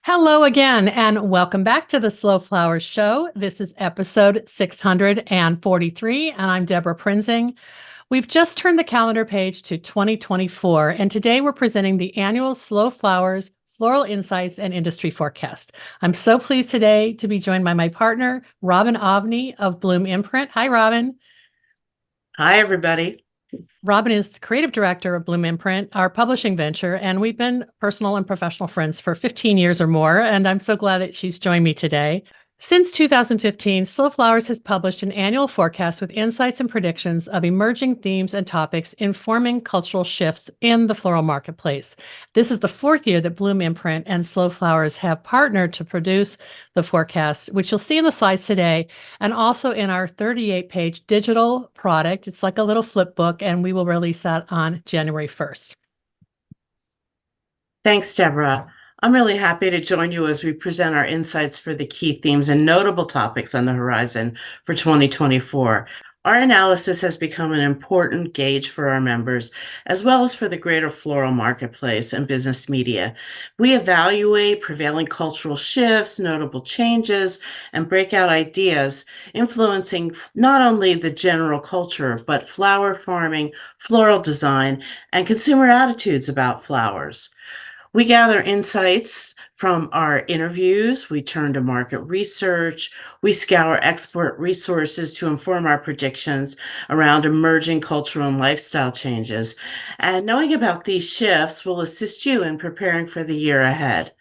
Hello again, and welcome back to the Slow Flowers Show. This is episode 643, and I'm Deborah Prinzing. We've just turned the calendar page to 2024, and today we're presenting the annual Slow Flowers Floral Insights and Industry Forecast. I'm so pleased today to be joined by my partner, Robin Avni of BLOOM Imprint. Hi, Robin. Hi, everybody. Robin is creative director of BLOOM Imprint, our publishing venture, and we've been personal and professional friends for 15 years or more, and I'm so glad that she's joined me today. Since 2015, Slow Flowers has published an annual forecast with insights and predictions of emerging themes and topics informing cultural shifts in the floral marketplace. This is the fourth year that BLOOM Imprint and Slow Flowers have partnered to produce the forecast, which you'll see in the slides today, and also in our 38-page digital product. It's like a little flip book, and we will release that on January 1st. Thanks, Deborah. I'm really happy to join you as we present our insights for the key themes and notable topics on the horizon for 2024. Our analysis has become an important gauge for our members, as well as for the greater floral marketplace and business media. We evaluate prevailing cultural shifts, notable changes, and breakout ideas influencing not only the general culture, but flower farming, floral design, and consumer attitudes about flowers. We gather insights from our interviews, we turn to market research, we scour expert resources to inform our predictions around emerging cultural and lifestyle changes. And knowing about these shifts will assist you in preparing for the year ahead.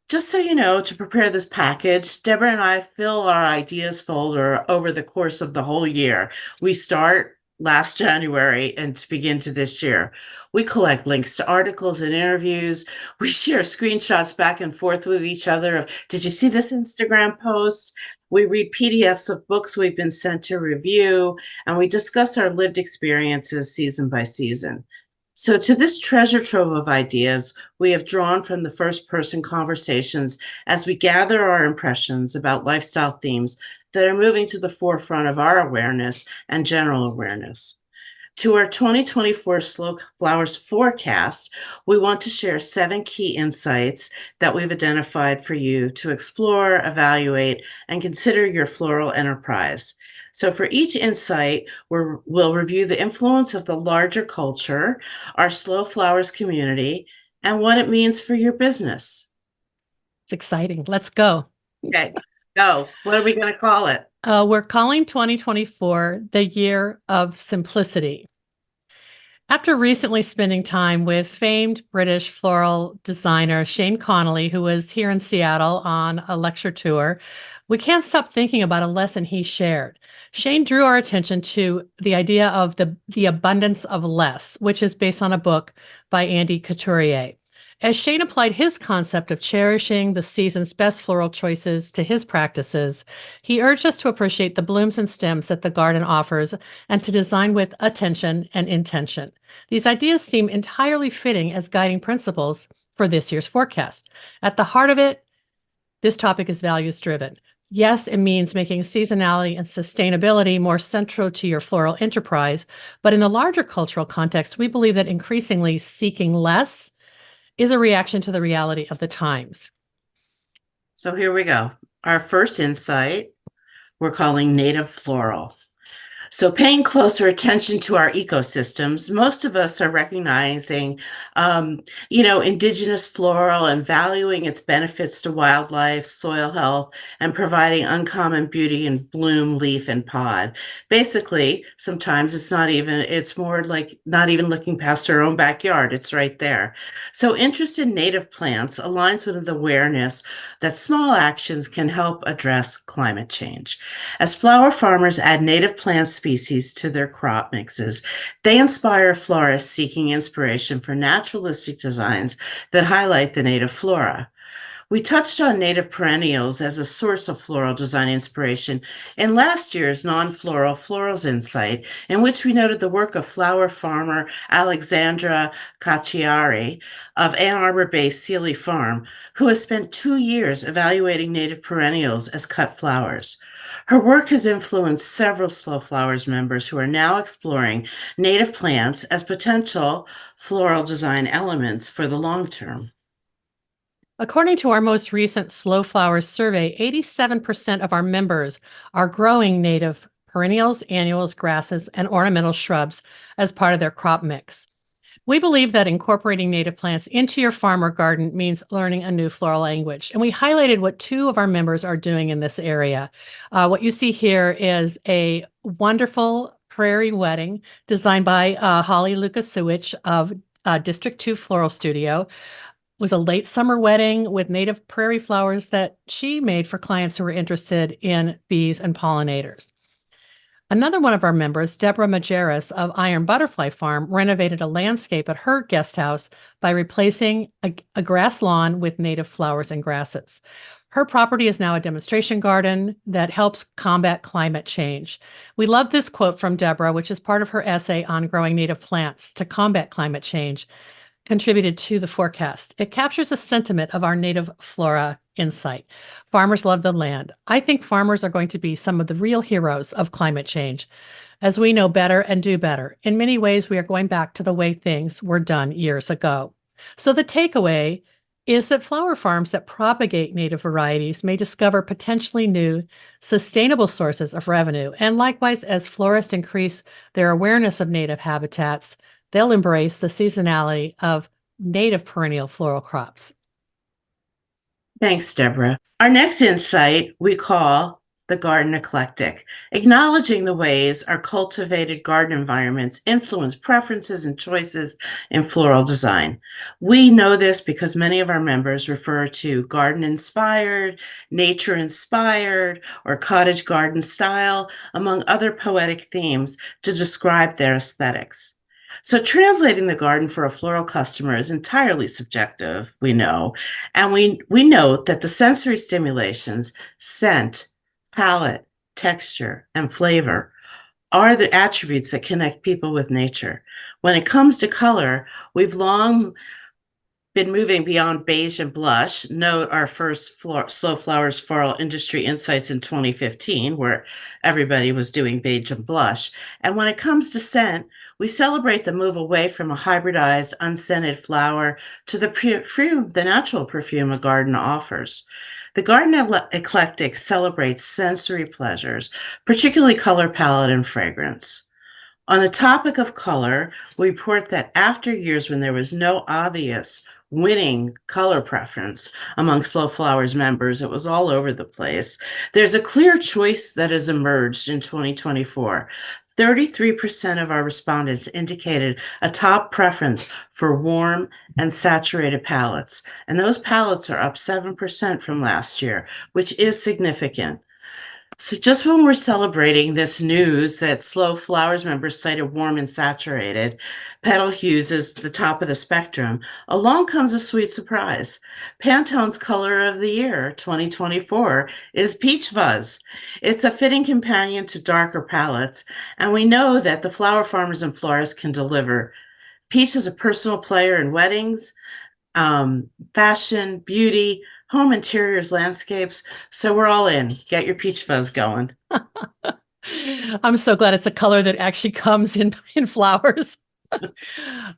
Just so you know, to prepare this package, Deborah and I fill our ideas folder over the course of the whole year. We start last January and to begin to this year. We collect links to articles and interviews. We share screenshots back and forth with each other of, did you see this Instagram post? We read PDFs of books we've been sent to review, and we discuss our lived experiences season by season. So to this treasure trove of ideas, we have drawn from the first-person conversations as we gather our impressions about lifestyle themes that are moving to the forefront of our awareness and general awareness. To our 2024 Slow Flowers forecast, we want to share 7 key insights that we've identified for you to explore, evaluate, and consider your floral enterprise. So for each insight, we'll review the influence of the larger culture, our Slow Flowers community, and what it means for your business. It's exciting. Let's go. Okay, go. What are we going to call it? We're calling 2024 the year of simplicity. After recently spending time with famed British floral designer Shane Connolly, who was here in Seattle on a lecture tour, we can't stop thinking about a lesson he shared. Shane drew our attention to the idea of the abundance of less, which is based on a book by Andy Couturier. As Shane applied his concept of cherishing the season's best floral choices to his practices, he urged us to appreciate the blooms and stems that the garden offers and to design with attention and intention. These ideas seem entirely fitting as guiding principles for this year's forecast. At the heart of it, this topic is values-driven. Yes, it means making seasonality and sustainability more central to your floral enterprise, but in the larger cultural context, we believe that increasingly seeking less is a reaction to the reality of the times. So here we go. Our first insight we're calling native floral. So paying closer attention to our ecosystems, most of us are recognizing, indigenous floral and valuing its benefits to wildlife, soil health, and providing uncommon beauty in bloom, leaf, and pod. Basically, sometimes it's more like not even looking past our own backyard. It's right there. So interest in native plants aligns with the awareness that small actions can help address climate change. As flower farmers add native plants species to their crop mixes, they inspire florists seeking inspiration for naturalistic designs that highlight the native flora. We touched on native perennials as a source of floral design inspiration in last year's non-floral Florals Insight, in which we noted the work of flower farmer Alexandra Cacciari of Ann Arbor-based Sealy Farm, who has spent 2 years evaluating native perennials as cut flowers. Her work has influenced several Slow Flowers members who are now exploring native plants as potential floral design elements for the long term. According to our most recent Slow Flowers survey, 87% of our members are growing native perennials, annuals, grasses, and ornamental shrubs as part of their crop mix. We believe that incorporating native plants into your farm or garden means learning a new floral language. And we highlighted what two of our members are doing in this area. What you see here is a wonderful Prairie Wedding designed by Holly Lukasiewicz of District 2 Floral Studio. It was a late summer wedding with native prairie flowers that she made for clients who were interested in bees and pollinators. Another one of our members, Deborah Majerus of Iron Butterfly Farm, renovated a landscape at her guest house by replacing a grass lawn with native flowers and grasses. Her property is now a demonstration garden that helps combat climate change. We love this quote from Deborah, which is part of her essay on growing native plants to combat climate change, contributed to the forecast. It captures a sentiment of our native flora insight. Farmers love the land. I think farmers are going to be some of the real heroes of climate change. As we know better and do better, in many ways, we are going back to the way things were done years ago. So the takeaway is that flower farms that propagate native varieties may discover potentially new, sustainable sources of revenue. And likewise, as florists increase their awareness of native habitats, they'll embrace the seasonality of native perennial floral crops. Thanks, Deborah. Our next insight we call the garden eclectic, acknowledging the ways our cultivated garden environments influence preferences and choices in floral design. We know this because many of our members refer to garden inspired, nature inspired, or cottage garden style, among other poetic themes to describe their aesthetics. So translating the garden for a floral customer is entirely subjective, we know, and we note that the sensory stimulations, scent, palette, texture, and flavor are the attributes that connect people with nature. When it comes to color, we've long been moving beyond beige and blush. Note our first Slow Flowers Floral Industry Insights in 2015, where everybody was doing beige and blush. And when it comes to scent, we celebrate the move away from a hybridized, unscented flower to the natural perfume a garden offers. The Garden Eclectic celebrates sensory pleasures, particularly color palette and fragrance. On the topic of color, we report that after years when there was no obvious winning color preference among Slow Flowers members, it was all over the place, there's a clear choice that has emerged in 2024. 33% of our respondents indicated a top preference for warm and saturated palettes, and those palettes are up 7% from last year, which is significant. So just when we're celebrating this news that Slow Flowers members cited warm and saturated, petal hues is the top of the spectrum, along comes a sweet surprise. Pantone's color of the year, 2024, is Peach Fuzz. It's a fitting companion to darker palettes, and we know that the flower farmers and florists can deliver. Peach is a personal player in weddings, fashion, beauty, home interiors, landscapes. So we're all in. Get your peach fuzz going. I'm so glad it's a color that actually comes in flowers.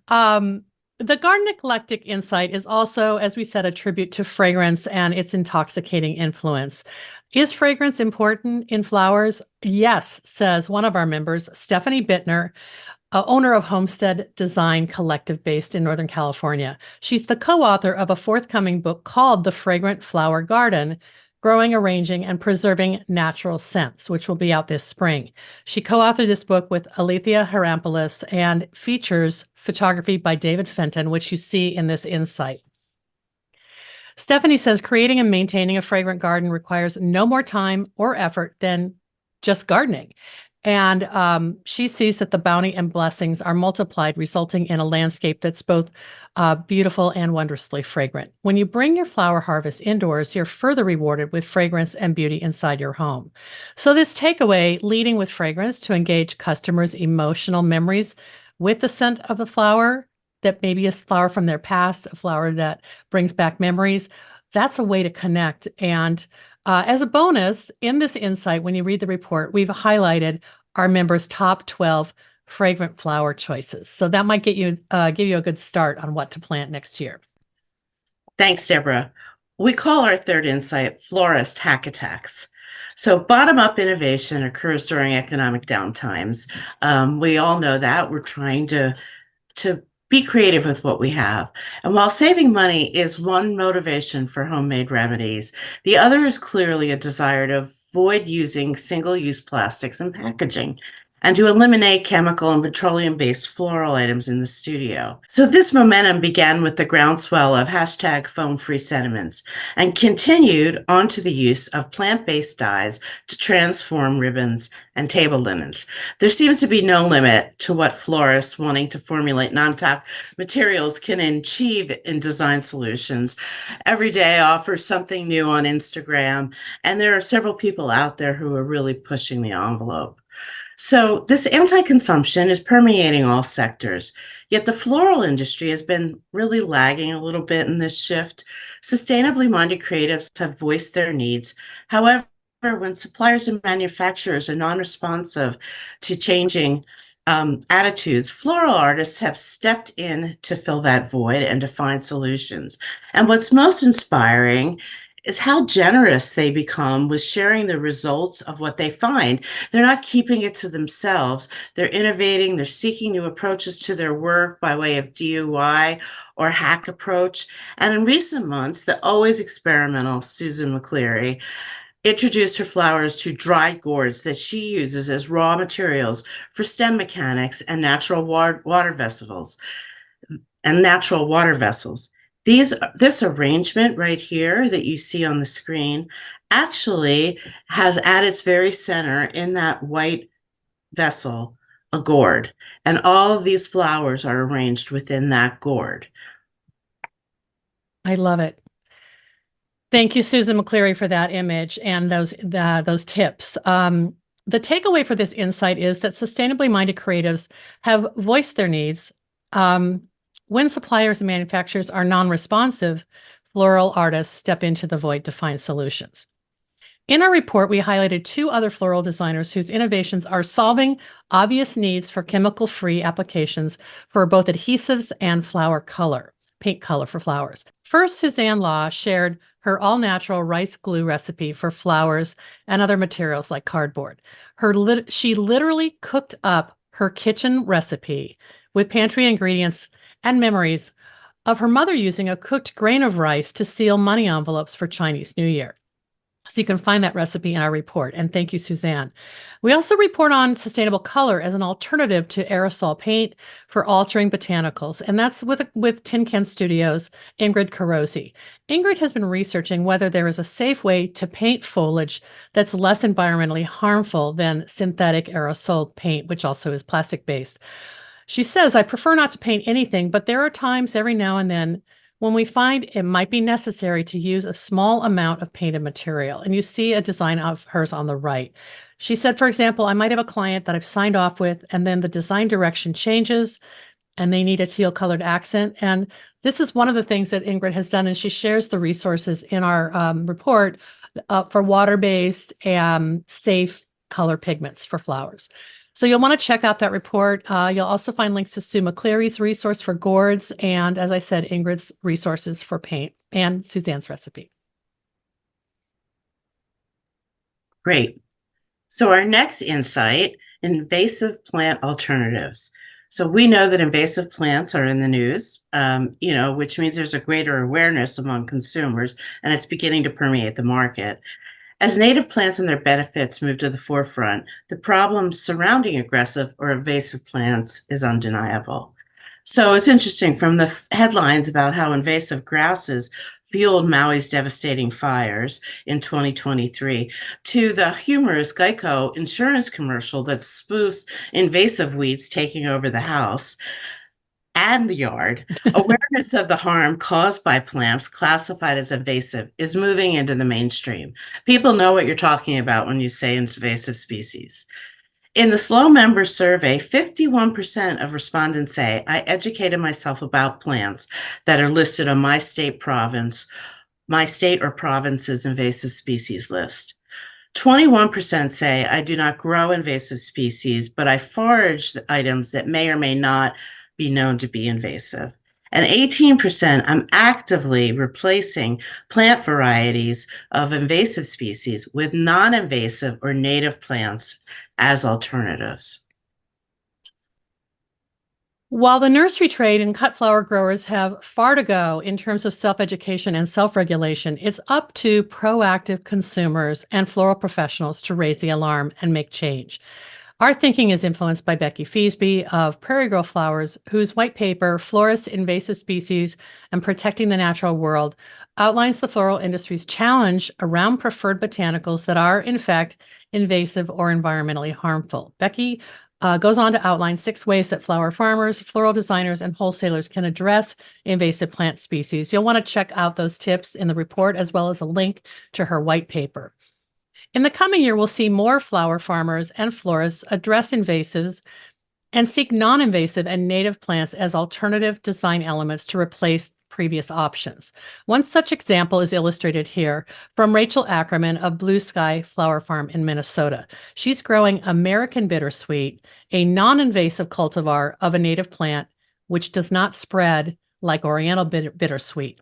The Garden Eclectic insight is also, as we said, a tribute to fragrance and its intoxicating influence. Is fragrance important in flowers? Yes, says one of our members, Stephanie Bittner, owner of Homestead Design Collective based in Northern California. She's the co-author of a forthcoming book called The Fragrant Flower Garden, Growing, Arranging, and Preserving Natural Scents, which will be out this spring. She co-authored this book with Alethea Harampoulos and features photography by David Fenton, which you see in this insight. Stephanie says creating and maintaining a fragrant garden requires no more time or effort than just gardening. And she sees that the bounty and blessings are multiplied, resulting in a landscape that's both beautiful and wondrously fragrant. When you bring your flower harvest indoors, you're further rewarded with fragrance and beauty inside your home. So this takeaway, leading with fragrance to engage customers' emotional memories with the scent of the flower, that maybe a flower from their past, a flower that brings back memories, that's a way to connect. And as a bonus, in this insight, when you read the report, we've highlighted our members' top 12 fragrant flower choices. So that might give you a good start on what to plant next year. Thanks, Deborah. We call our third insight florist hack attacks. So, bottom up innovation occurs during economic downtimes. We all know that. We're trying to be creative with what we have. And while saving money is one motivation for homemade remedies, the other is clearly a desire to avoid using single-use plastics and packaging and to eliminate chemical and petroleum-based floral items in the studio. So this momentum began with the groundswell of hashtag foam-free sentiments and continued onto the use of plant-based dyes to transform ribbons and table linens. There seems to be no limit to what florists wanting to formulate non-toxic materials can achieve in design solutions. Every day offers something new on Instagram, and there are several people out there who are really pushing the envelope. So this anti-consumption is permeating all sectors, yet the floral industry has been really lagging a little bit in this shift. Sustainably minded creatives have voiced their needs. However, when suppliers and manufacturers are non-responsive to changing attitudes, floral artists have stepped in to fill that void and to find solutions. And what's most inspiring is how generous they become with sharing the results of what they find. They're not keeping it to themselves. They're innovating, they're seeking new approaches to their work by way of DIY or hack approach. And in recent months, the always experimental Susan McCleary introduced her flowers to dried gourds that she uses as raw materials for stem mechanics and natural water vessels This arrangement right here that you see on the screen actually has at its very center in that white vessel a gourd, and all of these flowers are arranged within that gourd. I love it. Thank you, Susan McCleary, for that image and those tips. The takeaway for this insight is that sustainably minded creatives have voiced their needs. When suppliers and manufacturers are non-responsive, floral artists step into the void to find solutions. In our report, we highlighted 2 other floral designers whose innovations are solving obvious needs for chemical-free applications for both adhesives and paint color for flowers. First, Suzanne Law shared her all-natural rice glue recipe for flowers and other materials like cardboard. She literally cooked up her kitchen recipe with pantry ingredients and memories of her mother using a cooked grain of rice to seal money envelopes for Chinese New Year. So you can find that recipe in our report. And thank you, Suzanne. We also report on sustainable color as an alternative to aerosol paint for altering botanicals. And that's with Tin Can Studios' Ingrid Carosi. Ingrid has been researching whether there is a safe way to paint foliage that's less environmentally harmful than synthetic aerosol paint, which also is plastic-based. She says, I prefer not to paint anything, but there are times every now and then when we find it might be necessary to use a small amount of painted material. And you see a design of hers on the right. She said, for example, I might have a client that I've signed off with, and then the design direction changes and they need a teal colored accent. And this is one of the things that Ingrid has done. And she shares the resources in our report for water-based and safe color pigments for flowers. So you'll want to check out that report. You'll also find links to Sue McCleary's resource for gourds, and as I said, Ingrid's resources for paint and Suzanne's recipe. Great. So our next insight, invasive plant alternatives. So we know that invasive plants are in the news, which means there's a greater awareness among consumers, and it's beginning to permeate the market. As native plants and their benefits move to the forefront, the problems surrounding aggressive or invasive plants is undeniable. So it's interesting from the headlines about how invasive grasses fueled Maui's devastating fires in 2023 to the humorous Geico insurance commercial that spoofs invasive weeds taking over the house and the yard. Awareness of the harm caused by plants classified as invasive is moving into the mainstream. People know what you're talking about when you say invasive species. In the SLO member survey, 51% of respondents say, I educated myself about plants that are listed on my state or province's invasive species list. 21% say, I do not grow invasive species, but I forage items that may or may not be known to be invasive. And 18%, I'm actively replacing plant varieties of invasive species with non-invasive or native plants as alternatives. While the nursery trade and cut flower growers have far to go in terms of self-education and self-regulation, it's up to proactive consumers and floral professionals to raise the alarm and make change. Our thinking is influenced by Becky Feasby of Prairie Girl Flowers, whose white paper, Florist, Invasive Species, and Protecting the Natural World, outlines the floral industry's challenge around preferred botanicals that are, in fact, invasive or environmentally harmful. Becky goes on to outline 6 ways that flower farmers, floral designers, and wholesalers can address invasive plant species. You'll want to check out those tips in the report, as well as a link to her white paper. In the coming year, we'll see more flower farmers and florists address invasives and seek non-invasive and native plants as alternative design elements to replace previous options. One such example is illustrated here from Rachel Ackerman of Blue Sky Flower Farm in Minnesota. She's growing American Bittersweet, a non-invasive cultivar of a native plant which does not spread like Oriental bittersweet.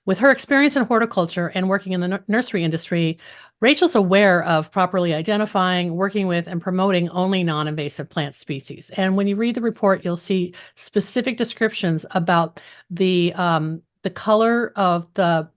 With her experience in horticulture and working in the nursery industry, Rachel's aware of properly identifying, working with, and promoting only non-invasive plant species. And when you read the report, you'll see specific descriptions about the color of the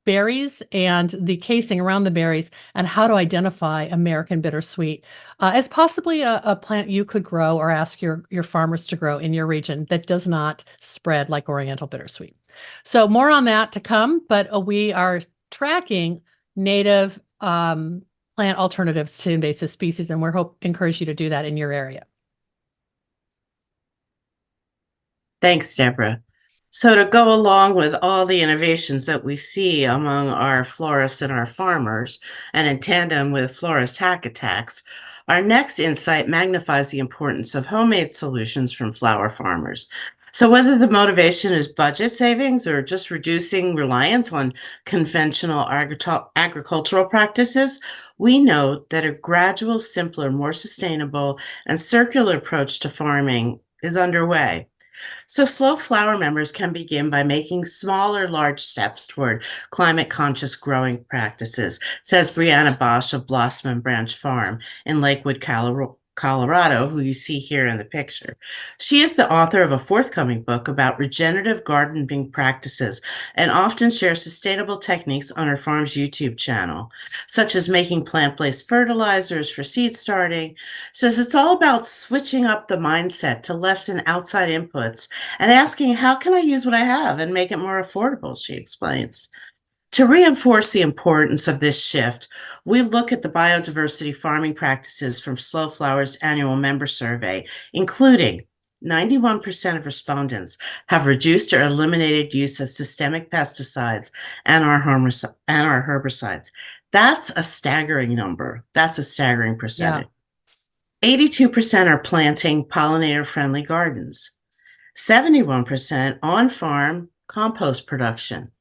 berries and the casing around the berries and how to identify American Bittersweet as possibly a plant you could grow or ask your farmers to grow in your region that does not spread like Oriental Bittersweet. So more on that to come, but we are tracking native plant alternatives to invasive species, and we're encourage you to do that in your area. Thanks, Deborah. So to go along with all the innovations that we see among our florists and our farmers, and in tandem with florist hack attacks, our next insight magnifies the importance of homemade solutions from flower farmers. So whether the motivation is budget savings or just reducing reliance on conventional agricultural practices, we know that a gradual, simpler, more sustainable, and circular approach to farming is underway. So, slow flower members can begin by making small or large steps toward climate conscious growing practices, says Brianna Bosch of Blossom and Branch Farm in Lakewood, Colorado, who you see here in the picture. She is the author of a forthcoming book about regenerative gardening practices and often shares sustainable techniques on her farm's YouTube channel, such as making plant-based fertilizers for seed starting. Says it's all about switching up the mindset to lessen outside inputs and asking, how can I use what I have and make it more affordable, she explains. To reinforce the importance of this shift, we look at the biodiversity farming practices from Slow Flower's annual member survey, including 91% of respondents have reduced or eliminated use of systemic pesticides and our herbicides. That's a staggering number. That's a staggering percentage. Yeah. 82% are planting pollinator-friendly gardens. 71% on-farm compost production.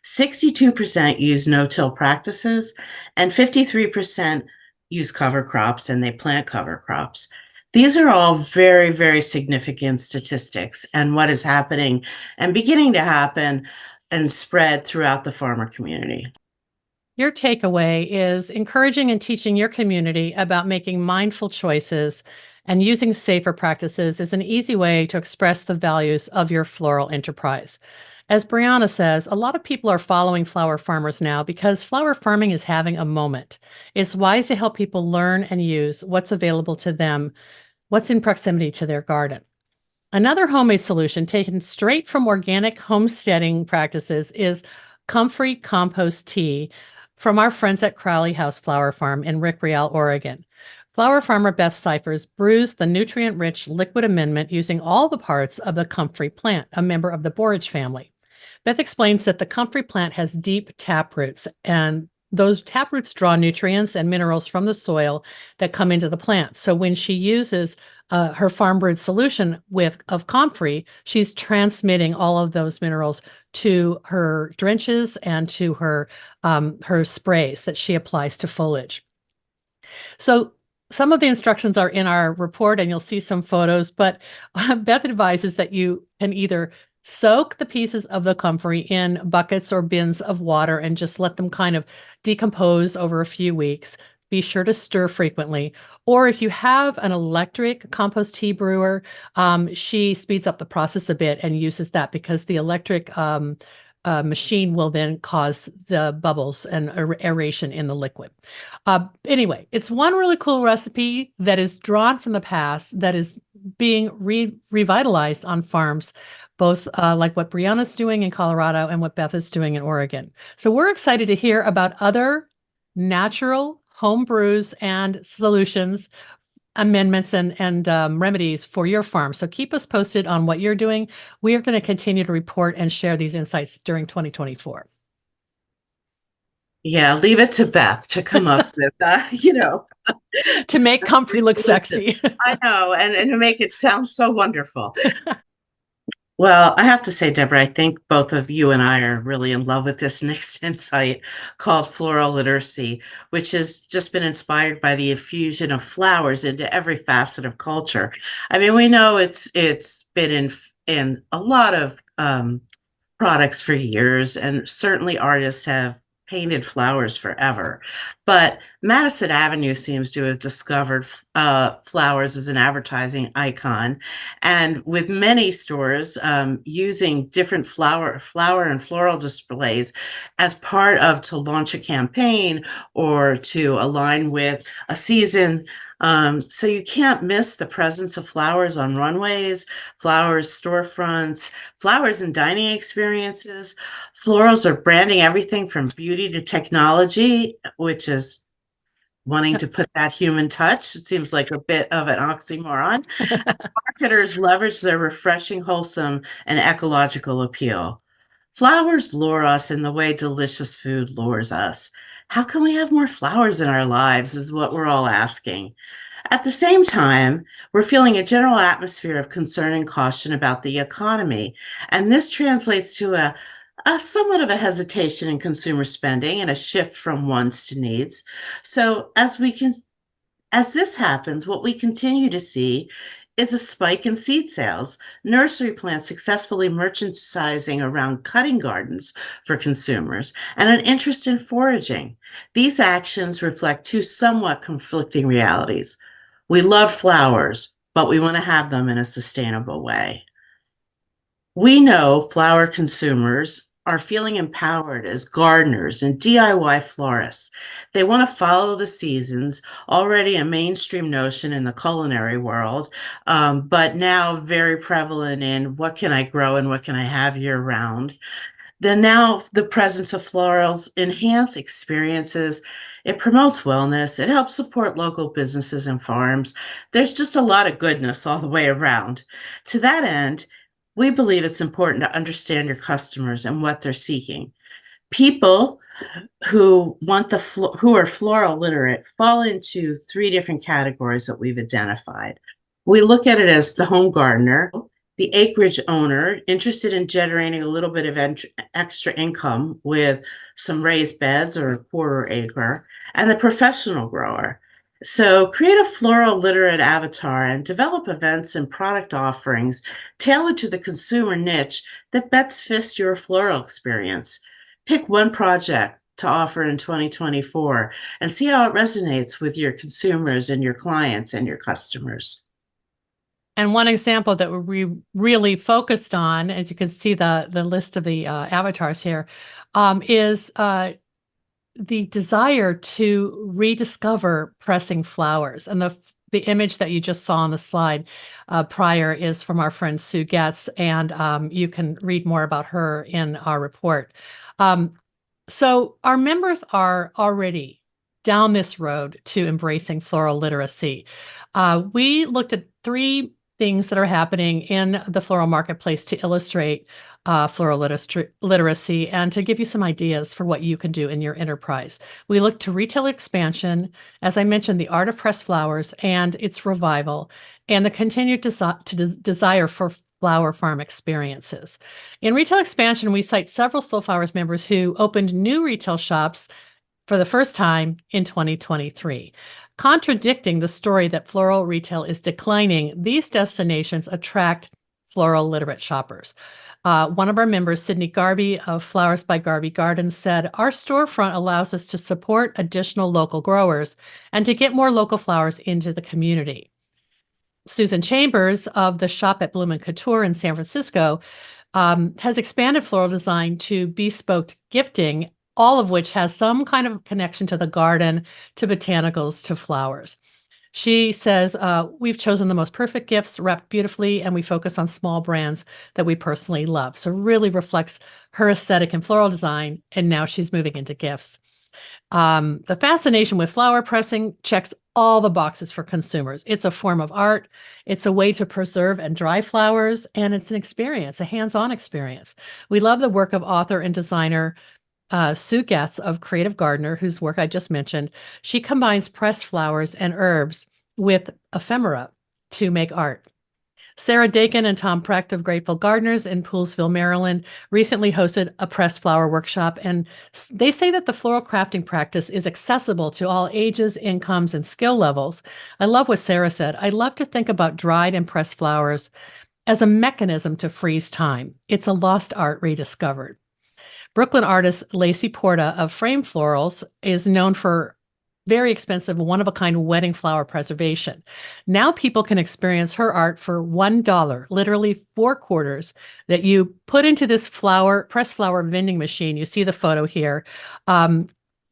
62% use no-till practices, and 53% use cover crops, and they plant cover crops. These are all very, very significant statistics and what is happening and beginning to happen and spread throughout the farmer community. Your takeaway is encouraging and teaching your community about making mindful choices and using safer practices is an easy way to express the values of your floral enterprise. As Brianna says, a lot of people are following flower farmers now because flower farming is having a moment. It's wise to help people learn and use what's available to them, what's in proximity to their garden. Another homemade solution taken straight from organic homesteading practices is comfrey compost tea from our friends at Crowley House Flower Farm in Rickreall, Oregon. Flower farmer Beth Cyphers brews the nutrient-rich liquid amendment using all the parts of the comfrey plant, a member of the borage family. Beth explains that the comfrey plant has deep tap roots, and those tap roots draw nutrients and minerals from the soil that come into the plant. So when she uses her farm brewed solution of comfrey, she's transmitting all of those minerals to her drenches and to her sprays that she applies to foliage. So some of the instructions are in our report, and you'll see some photos, but Beth advises that you can either Soak the pieces of the comfrey in buckets or bins of water and just let them kind of decompose over a few weeks. Be sure to stir frequently. Or if you have an electric compost tea brewer, she speeds up the process a bit and uses that because the electric machine will then cause the bubbles and aeration in the liquid. Anyway, it's one really cool recipe that is drawn from the past that is being revitalized on farms, both like what Brianna's doing in Colorado and what Beth is doing in Oregon. So we're excited to hear about other natural home brews and solutions, amendments and remedies for your farm. So keep us posted on what you're doing. We are going to continue to report and share these insights during 2024. Yeah, leave it to Beth to come up with, To make comfrey look sexy. I know, and to make it sound so wonderful. Well, I have to say, Deborah, I think both of you and I are really in love with this next insight called Floral Literacy, which has just been inspired by the infusion of flowers into every facet of culture. I mean, we know it's been in a lot of products for years, and certainly artists have painted flowers forever. But Madison Avenue seems to have discovered flowers as an advertising icon, and with many stores using different flower and floral displays as part of to launch a campaign or to align with a season. So you can't miss the presence of flowers on runways, flowers storefronts, flowers in dining experiences. Florals are branding everything from beauty to technology, which is wanting to put that human touch. It seems like a bit of an oxymoron. As marketers leverage their refreshing, wholesome, and ecological appeal. Flowers lure us in the way delicious food lures us. How can we have more flowers in our lives, is what we're all asking. At the same time, we're feeling a general atmosphere of concern and caution about the economy, and this translates to a somewhat of a hesitation in consumer spending and a shift from wants to needs. So as this happens, what we continue to see is a spike in seed sales, nursery plants successfully merchandising around cutting gardens for consumers, and an interest in foraging. These actions reflect two somewhat conflicting realities. We love flowers, but we want to have them in a sustainable way. We know flower consumers are feeling empowered as gardeners and DIY florists. They want to follow the seasons, already a mainstream notion in the culinary world, but now very prevalent in what can I grow and what can I have year round. Then now the presence of florals enhance experiences. It promotes wellness. It helps support local businesses and farms. There's just a lot of goodness all the way around. To that end, we believe it's important to understand your customers and what they're seeking. People who who are floral literate fall into three different categories that we've identified. We look at it as the home gardener, the acreage owner interested in generating a little bit of extra income with some raised beds or a quarter acre, and the professional grower. So create a floral literate avatar and develop events and product offerings tailored to the consumer niche that best fits your floral experience. Pick one project to offer in 2024 and see how it resonates with your consumers and your clients and your customers. And one example that we really focused on, as you can see the list of the avatars here, is the desire to rediscover pressing flowers. And the image that you just saw on the slide prior is from our friend Sue Getz, and you can read more about her in our report. So our members are already down this road to embracing floral literacy. We looked at three things that are happening in the floral marketplace to illustrate floral literacy and to give you some ideas for what you can do in your enterprise. We look to retail expansion, as I mentioned, the art of pressed flowers and its revival, and the continued desire for flower farm experiences. In retail expansion, we cite several Slow Flowers members who opened new retail shops for the first time in 2023. Contradicting the story that floral retail is declining, these destinations attract floral literate shoppers. One of our members, Sydney Garby of Flowers by Garby Gardens, said, "Our storefront allows us to support additional local growers and to get more local flowers into the community." Susan Chambers of the Shop at Bloom and Couture in San Francisco has expanded floral design to bespoke gifting, all of which has some kind of connection to the garden, to botanicals, to flowers. She says, "We've chosen the most perfect gifts, wrapped beautifully, and we focus on small brands that we personally love." So really reflects her aesthetic in floral design, and now she's moving into gifts. The fascination with flower pressing checks all the boxes for consumers. It's a form of art. It's a way to preserve and dry flowers, and it's an experience, a hands-on experience. We love the work of author and designer Sue Getz of Creative Gardener, whose work I just mentioned. She combines pressed flowers and herbs with ephemera to make art. Sarah Dakin and Tom Precht of Grateful Gardeners in Poolesville, Maryland, recently hosted a pressed flower workshop, and they say that the floral crafting practice is accessible to all ages, incomes, and skill levels. I love what Sarah said. "I love to think about dried and pressed flowers as a mechanism to freeze time. It's a lost art rediscovered." Brooklyn artist Lacey Porta of Frame Florals is known for very expensive, one-of-a-kind wedding flower preservation. Now people can experience her art for $1, literally 4 quarters, that you put into this pressed flower vending machine. You see the photo here.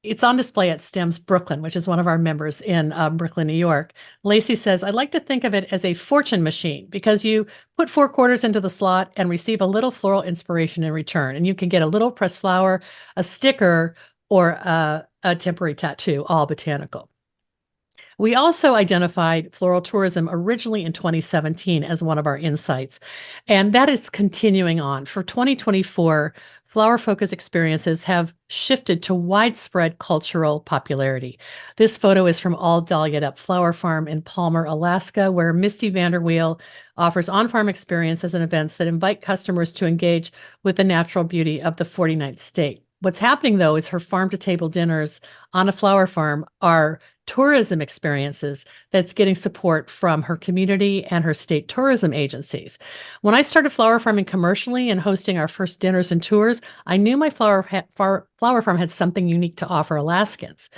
It's on display at STEM's Brooklyn, which is one of our members in Brooklyn, New York. Lacey says, "I like to think of it as a fortune machine because you put 4 quarters into the slot and receive a little floral inspiration in return. And you can get a little pressed flower, a sticker, or a temporary tattoo, all botanical." We also identified floral tourism originally in 2017 as one of our insights, and that is continuing on. For 2024, flower-focused experiences have shifted to widespread cultural popularity. This photo is from All Dahlia'd Up Flower Farm in Palmer, Alaska, where Misty Vanderweel offers on-farm experiences and events that invite customers to engage with the natural beauty of the 49th state. What's happening, though, is her farm-to-table dinners on a flower farm are tourism experiences that's getting support from her community and her state tourism agencies. When I started flower farming commercially and hosting our first dinners and tours, I knew my flower farm had something unique to offer Alaskans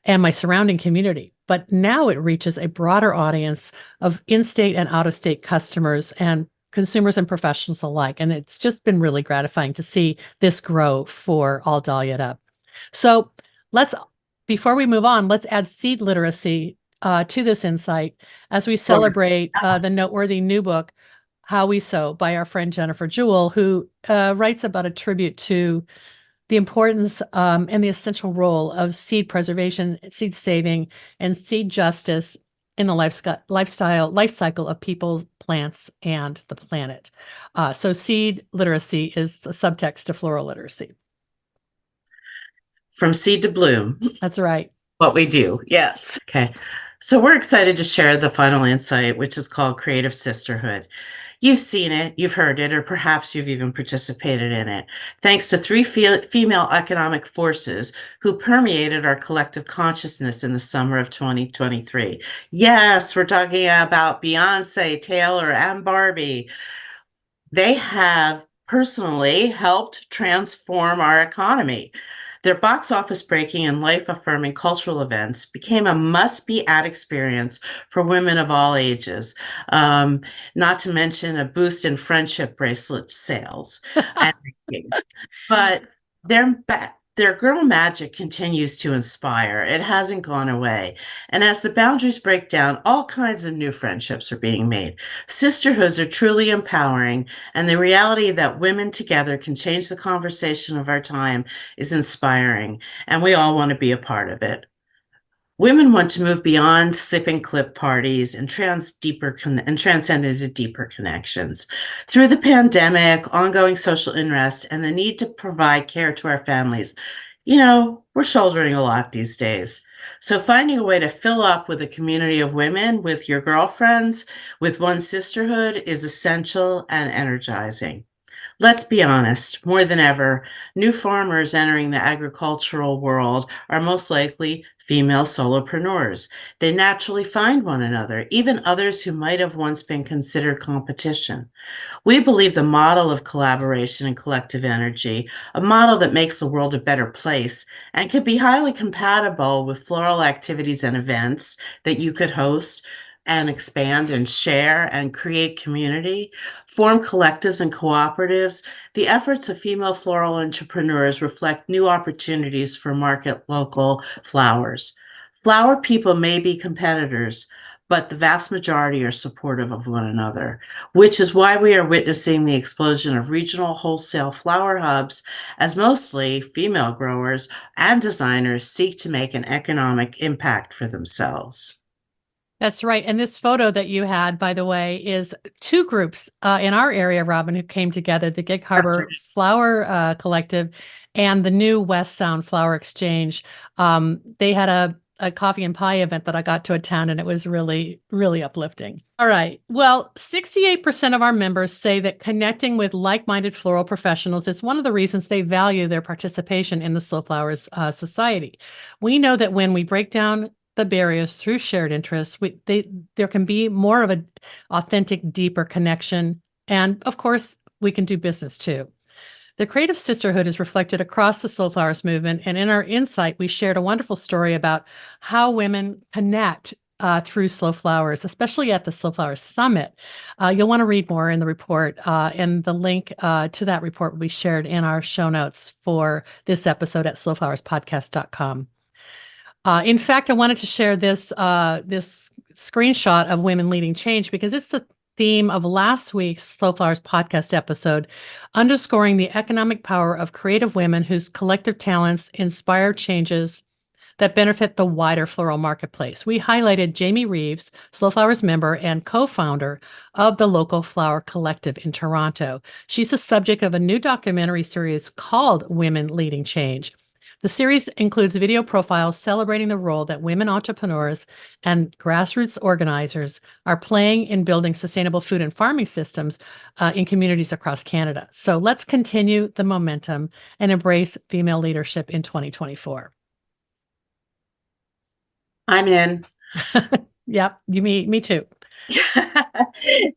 and my surrounding community. But now it reaches a broader audience of in-state and out-of-state customers and consumers and professionals alike. And it's just been really gratifying to see this grow for All Dahlia'd Up. So before we move on, let's add seed literacy to this insight as we celebrate the noteworthy new book, How We Sow, by our friend Jennifer Jewell, who writes about a tribute to the importance and the essential role of seed preservation, seed saving, and seed justice in the life cycle of people, plants, and the planet. So seed literacy is the subtext to floral literacy. From seed to bloom. That's right. What we do. Yes. Okay. So we're excited to share the final insight, which is called Creative Sisterhood. You've seen it, you've heard it, or perhaps you've even participated in it, thanks to three female economic forces who permeated our collective consciousness in the summer of 2023. Yes, we're talking about Beyonce, Taylor, and Barbie. They have personally helped transform our economy. Their box office breaking and life affirming cultural events became a must be at experience for women of all ages, not to mention a boost in friendship bracelet sales. But their girl magic continues to inspire. It hasn't gone away. And as the boundaries break down, all kinds of new friendships are being made. Sisterhoods are truly empowering, and the reality that women together can change the conversation of our time is inspiring, and we all want to be a part of it. Women want to move beyond sip and clip parties and transcend into deeper connections. Through the pandemic, ongoing social unrest, and the need to provide care to our families, we're shouldering a lot these days. So finding a way to fill up with a community of women, with your girlfriends, with one sisterhood is essential and energizing. Let's be honest, more than ever, new farmers entering the agricultural world are most likely female solopreneurs. They naturally find one another, even others who might have once been considered competition. We believe the model of collaboration and collective energy, a model that makes the world a better place and can be highly compatible with floral activities and events that you could host and expand and share and create community, form collectives and cooperatives. The efforts of female floral entrepreneurs reflect new opportunities for market local flowers. Flower people may be competitors, but the vast majority are supportive of one another, which is why we are witnessing the explosion of regional wholesale flower hubs as mostly female growers and designers seek to make an economic impact for themselves. That's right. And this photo that you had, by the way, is two groups in our area, Robin, who came together, the Gig That's Harbor Flower Collective and the new West Sound Flower Exchange. They had a coffee and pie event that I got to attend, and it was really, really uplifting. All right. Well, 68% of our members say that connecting with like-minded floral professionals is one of the reasons they value their participation in the Slow Flowers Society. We know that when we break down the barriers through shared interests, there can be more of an authentic, deeper connection. And of course, we can do business too. The creative sisterhood is reflected across the Slow Flowers movement. And in our insight, we shared a wonderful story about how women connect through Slow Flowers, especially at the Slow Flowers Summit. You'll want to read more in the report, and the link to that report will be shared in our show notes for this episode at slowflowerspodcast.com. In fact, I wanted to share this screenshot of women leading change because it's the theme of last week's Slow Flowers podcast episode, underscoring the economic power of creative women whose collective talents inspire changes that benefit the wider floral marketplace. We highlighted Jamie Reeves, Slow Flowers member and co-founder of the local flower collective in Toronto. She's the subject of a new documentary series called Women Leading Change. The series includes video profiles celebrating the role that women entrepreneurs and grassroots organizers are playing in building sustainable food and farming systems in communities across Canada. So let's continue the momentum and embrace female leadership in 2024. I'm in. Yep, me too.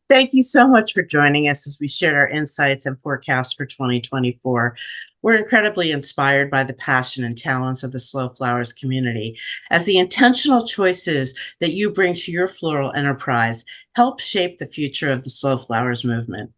Thank you so much for joining us as we shared our insights and forecasts for 2024. We're incredibly inspired by the passion and talents of the Slow Flowers community as the intentional choices that you bring to your floral enterprise help shape the future of the Slow Flowers movement.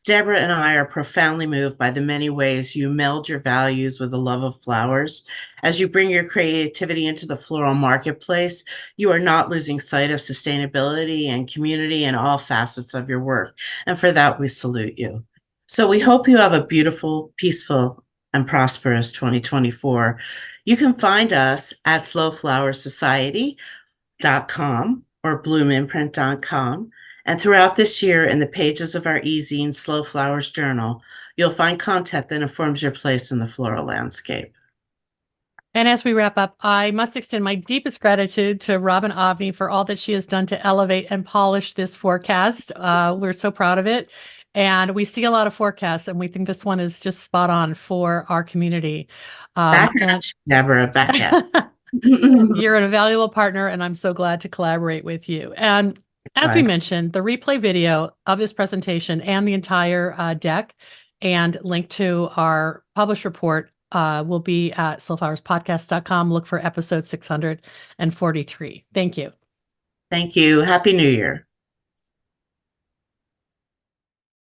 Deborah and I are profoundly moved by the many ways you meld your values with the love of flowers. As you bring your creativity into the floral marketplace, you are not losing sight of sustainability and community in all facets of your work. And for that, we salute you. So we hope you have a beautiful, peaceful, and prosperous 2024. You can find us at slowflowersociety.com or bloomimprint.com. And throughout this year, in the pages of our e-zine Slow Flowers Journal, you'll find content that informs your place in the floral landscape. And as we wrap up, I must extend my deepest gratitude to Robin Avni for all that she has done to elevate and polish this forecast. We're so proud of it. And we see a lot of forecasts, and we think this one is just spot on for our community. Back at you, Deborah, back at You're an invaluable partner, and I'm so glad to collaborate with you. And as we mentioned, the replay video of this presentation and the entire deck and link to our published report will be at slowflowerspodcast.com. Look for episode 643. Thank you. Thank you. Happy New Year.